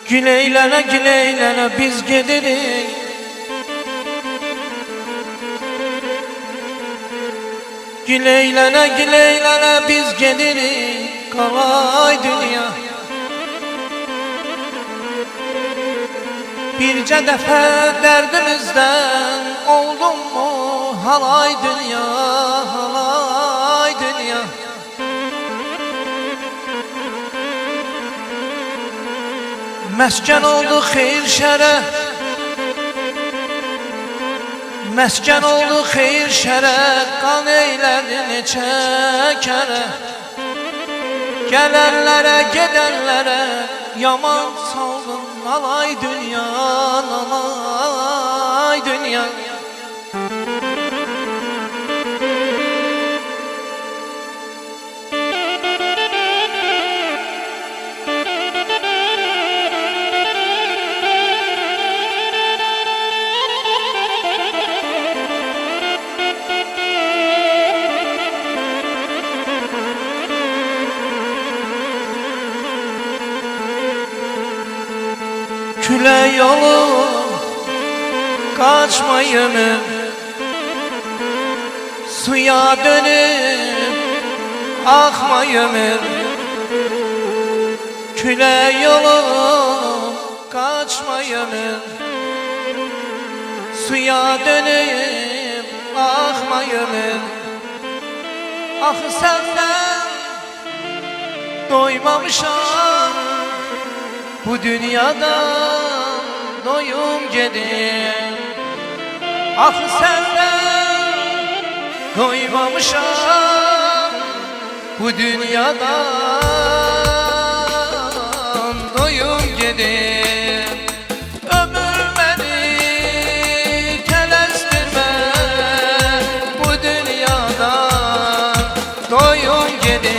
Güleylene biz gedirik. Güleylene biz gedirik. Kalay dünya. Bircə dəfə dərdimizdən oldum mu halay dünya, halay dünya. Məskən oldu xeyir şərə, məskən oldu xeyir şərə, qan eylədi neçə kərə. Gələnlərə, gedənlərə yaman saldın alay dünya, alay dünya. Küle yolum kaçmayımı, suya dönüp akmayımı. Küle yolum kaçmayımı, suya dönüp akmayımı. Ah senden doymamışam, bu dünyada doyum gedim. Ah senden doymamışam, bu dünyada doyum gedim. Ömür beni telestirme, bu dünyada doyum gedim.